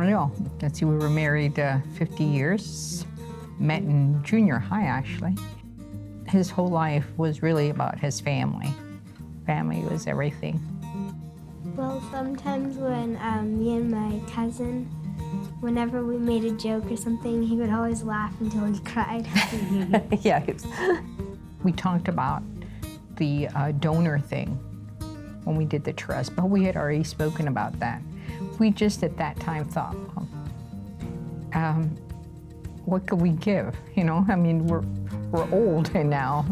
don't know. Let's see, we were married 50 years, met in junior high, actually. His whole life was really about his family. Family was everything. Well, sometimes when me and my cousin, whenever we made a joke or something, he would always laugh until he cried. Yeah, we talked about the donor thing when we did the trust, but we had already spoken about that. We just at that time thought, what could we give? You know, I mean, we're old now,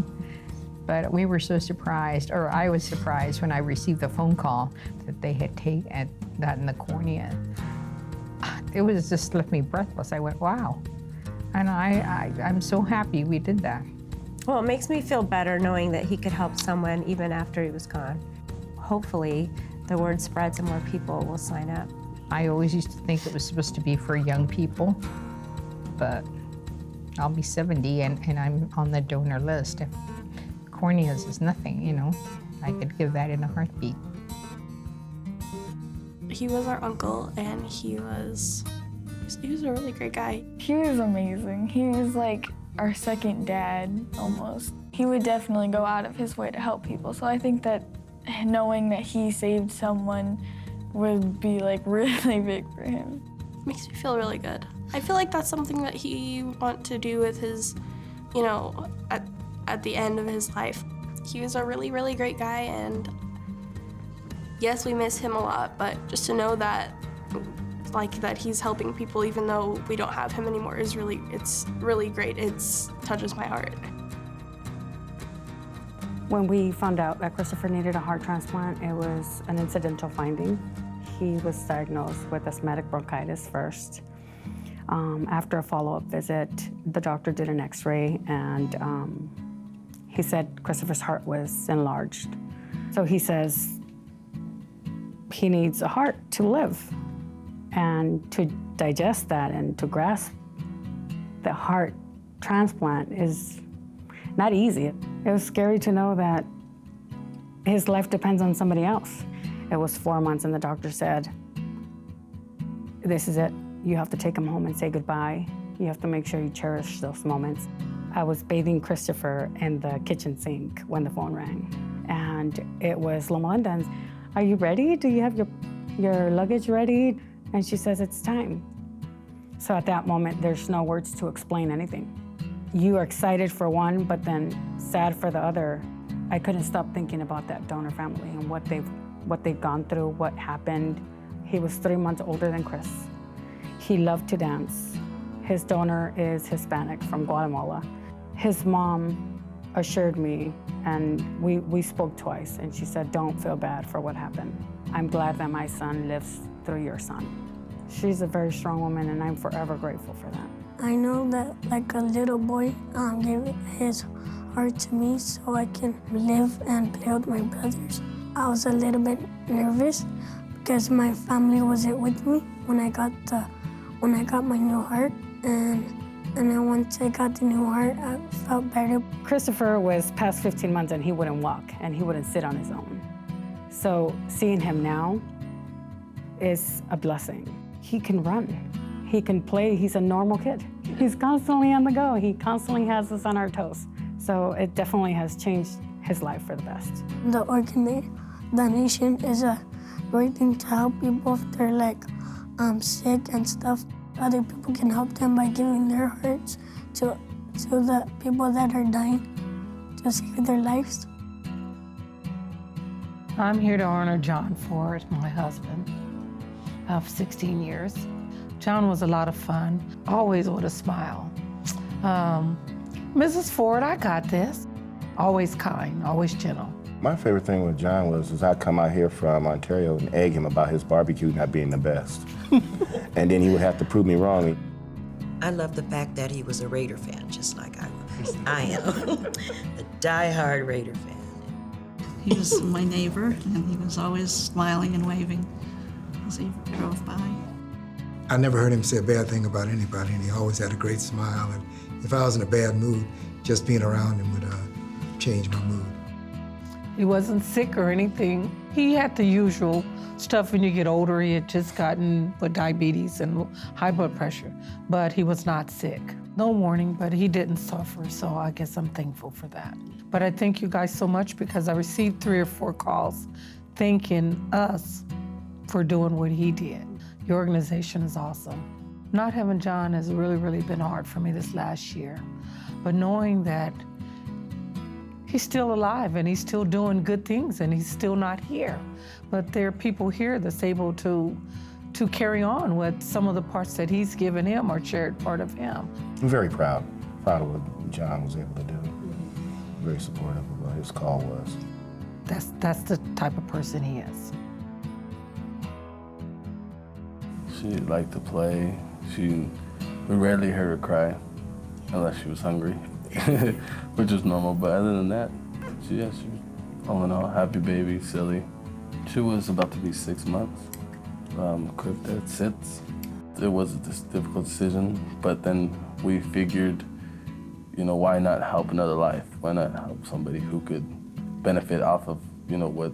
but we were so surprised, or I was surprised when I received the phone call that they had gotten the cornea. It was just left me breathless. I went, wow. And I'm so happy we did that. Well, it makes me feel better knowing that he could help someone even after he was gone. Hopefully, the word spreads and more people will sign up. I always used to think it was supposed to be for young people, but I'll be 70 and I'm on the donor list. Corneas is nothing, you know. I could give that in a heartbeat. He was our uncle, and he was a really great guy. He was amazing. He was like our second dad, almost. He would definitely go out of his way to help people, so I think that knowing that he saved someone would be like really big for him. Makes me feel really good. I feel like that's something that he want to do with his, you know, at the end of his life. He was a really, really great guy, and yes, we miss him a lot, but just to know that, like, that he's helping people even though we don't have him anymore it's really great. It touches my heart. When we found out that Christopher needed a heart transplant, it was an incidental finding. He was diagnosed with asthmatic bronchitis first. After a follow-up visit, the doctor did an x-ray, and he said Christopher's heart was enlarged. So he says he needs a heart to live. And to digest that and to grasp the heart transplant is not easy. It was scary to know that his life depends on somebody else. It was 4 months, and the doctor said, this is it. You have to take him home and say goodbye. You have to make sure you cherish those moments. I was bathing Christopher in the kitchen sink when the phone rang, and it was Loma Linda. Are you ready? Do you have your luggage ready? And she says, it's time. So at that moment, there's no words to explain anything. You are excited for one, but then sad for the other. I couldn't stop thinking about that donor family and what they've gone through, what happened. He was 3 months older than Chris. He loved to dance. His donor is Hispanic from Guatemala. His mom assured me, and we spoke twice, and she said, don't feel bad for what happened. I'm glad that my son lives through your son. She's a very strong woman, and I'm forever grateful for that. I know that like a little boy gave his heart to me so I can live and play with my brothers. I was a little bit nervous because my family wasn't with me when I got my new heart, and then once I got the new heart, I felt better. Christopher was past 15 months and he wouldn't walk and he wouldn't sit on his own. So seeing him now is a blessing. He can run, he can play, he's a normal kid. He's constantly on the go, he constantly has us on our toes. So it definitely has changed his life for the best. The organ donation is a great thing to help people if they're like sick and stuff. Other people can help them by giving their hearts to the people that are dying to save their lives. I'm here to honor John Ford, my husband of 16 years. John was a lot of fun, always with a smile. Mrs. Ford, I got this. Always kind, always gentle. My favorite thing with John was I'd come out here from Ontario and egg him about his barbecue not being the best. And then he would have to prove me wrong. I love the fact that he was a Raider fan, just like I am. A die-hard Raider fan. He was my neighbor, and he was always smiling and waving as he drove by. I never heard him say a bad thing about anybody, and he always had a great smile. And if I was in a bad mood, just being around him would change my mood. He wasn't sick or anything. He had the usual stuff when you get older. He had just gotten with diabetes and high blood pressure, but he was not sick. No warning, but he didn't suffer, so I guess I'm thankful for that. But I thank you guys so much because I received 3 or 4 calls thanking us for doing what he did. Your organization is awesome. Not having John has really, really been hard for me this last year, but knowing that he's still alive and he's still doing good things and he's still not here. But there are people here that's able to carry on with some of the parts that he's given him or shared part of him. I'm very proud of what John was able to do. Very supportive of what his call was. That's the type of person he is. She liked to play. We rarely heard her cry unless she was hungry, which is normal. But other than that, she was all in all happy baby, silly. She was about to be 6 months, equipped at SITS. It was a difficult decision, but then we figured, why not help another life? Why not help somebody who could benefit off of, what,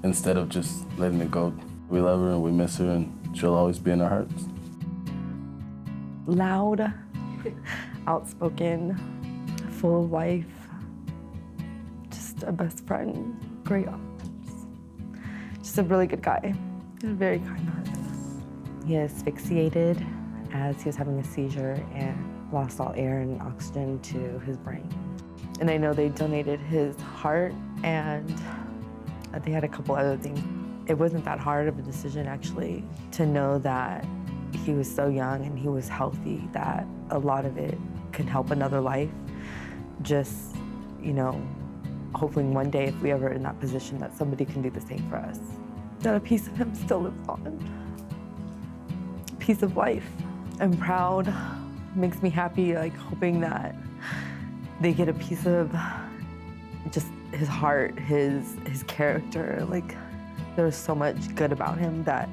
instead of just letting it go. We love her and we miss her and she'll always be in our hearts. Loud, outspoken, full of life, just a best friend, great, just a really good guy, a very kind heart. He asphyxiated as he was having a seizure and lost all air and oxygen to his brain. And I know they donated his heart and they had a couple other things. It wasn't that hard of a decision, actually, to know that he was so young and he was healthy, that a lot of it could help another life. Just, hoping one day if we ever in that position that somebody can do the same for us. That a piece of him still lives on. A piece of life. I'm proud, makes me happy, hoping that they get a piece of just his heart, his character. There was so much good about him that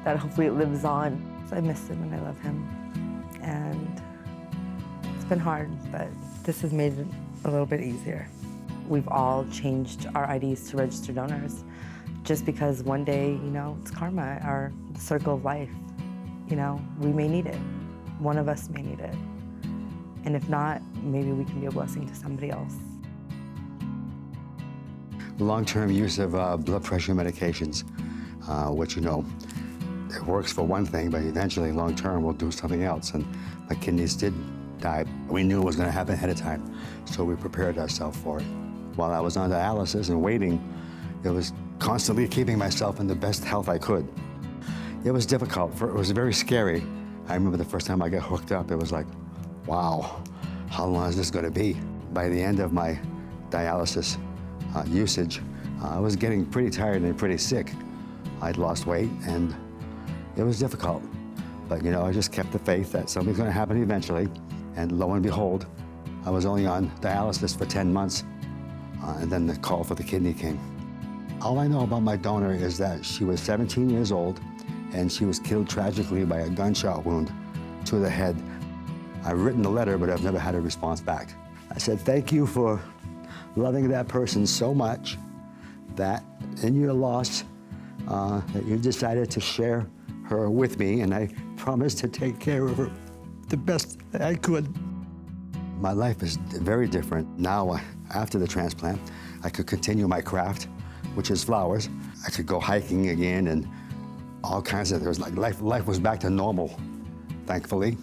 hopefully it lives on. So I miss him and I love him. And it's been hard, but this has made it a little bit easier. We've all changed our IDs to registered donors just because one day, it's karma, our circle of life. We may need it. One of us may need it. And if not, maybe we can be a blessing to somebody else. Long-term use of blood pressure medications, which, it works for one thing, but eventually long-term will do something else. And my kidneys did die. We knew it was going to happen ahead of time, so we prepared ourselves for it. While I was on dialysis and waiting, it was constantly keeping myself in the best health I could. It was difficult. It was very scary. I remember the first time I got hooked up, it was like, wow, how long is this going to be? By the end of my dialysis usage, I was getting pretty tired and pretty sick. I'd lost weight and it was difficult. But I just kept the faith that something's going to happen eventually. And lo and behold, I was only on dialysis for 10 months. And then the call for the kidney came. All I know about my donor is that she was 17 years old and she was killed tragically by a gunshot wound to the head. I've written a letter, but I've never had a response back. I said, thank you for loving that person so much that in your loss, that you decided to share her with me, and I promised to take care of her the best that I could. My life is very different. Now, after the transplant, I could continue my craft, which is flowers. I could go hiking again and all kinds of, life was back to normal, thankfully.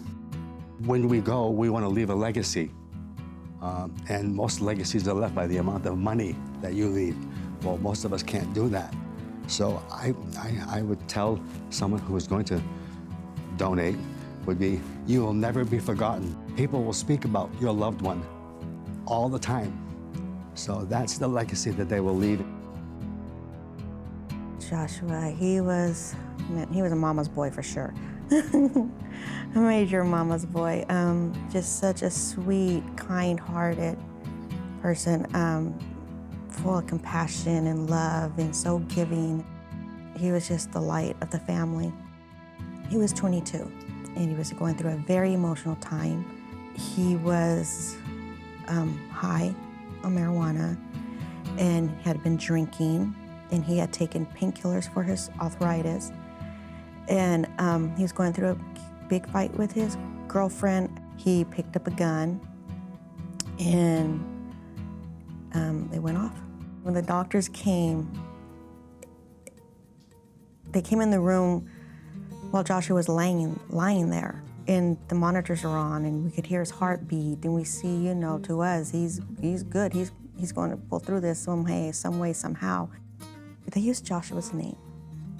When we go, we want to leave a legacy. And most legacies are left by the amount of money that you leave. Well, most of us can't do that. So I would tell someone who is going to donate would be, you will never be forgotten. People will speak about your loved one all the time. So that's the legacy that they will leave. Joshua, he was a mama's boy for sure. A major mama's boy. Just such a sweet, kind-hearted person, full of compassion and love and so giving. He was just the light of the family. He was 22 and he was going through a very emotional time. He was high on marijuana and had been drinking, and he had taken painkillers for his arthritis. And he was going through a big fight with his girlfriend. He picked up a gun, and they went off. When the doctors came, they came in the room while Joshua was lying there, and the monitors are on, and we could hear his heartbeat, and we see, you know, to us, he's good. He's going to pull through this some way, somehow. They used Joshua's name.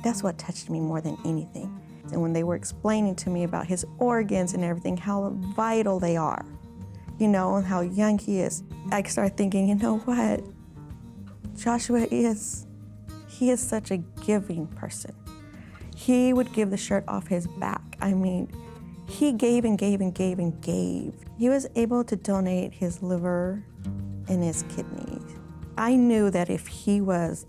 That's what touched me more than anything. And when they were explaining to me about his organs and everything, how vital they are, you know, and how young he is, I started thinking, you know what? Joshua he is such a giving person. He would give the shirt off his back. I mean, he gave and gave and gave and gave. He was able to donate his liver and his kidneys. I knew that if he was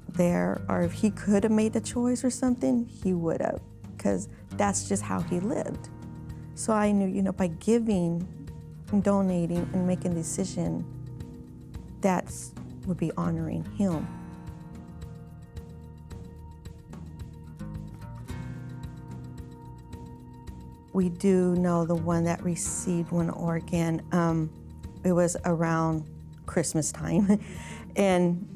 there, or if he could have made the choice or something, he would have, because that's just how he lived. So I knew, you know, by giving and donating and making a decision, that would be honoring him. We do know the one that received one organ. It was around Christmas time, and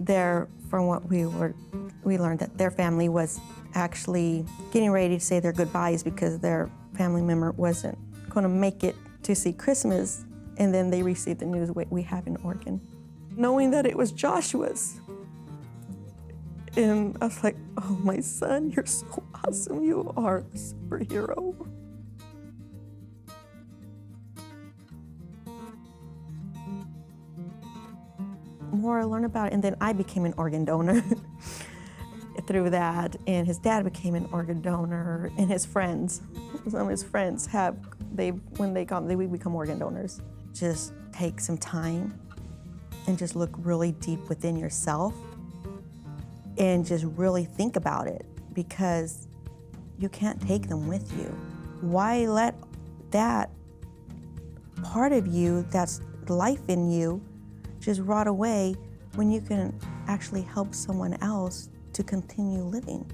from what we learned that their family was actually getting ready to say their goodbyes because their family member wasn't going to make it to see Christmas, and then they received the news, we have an organ. Knowing that it was Joshua's, and I was like, oh, my son, you're so awesome. You are a superhero. More I learned about it, and then I became an organ donor through that, and his dad became an organ donor, and his friends, some of his friends when they become organ donors. Just take some time and just look really deep within yourself and just really think about it, because you can't take them with you. Why let that part of you, that's life in you, just rot away when you can actually help someone else to continue living?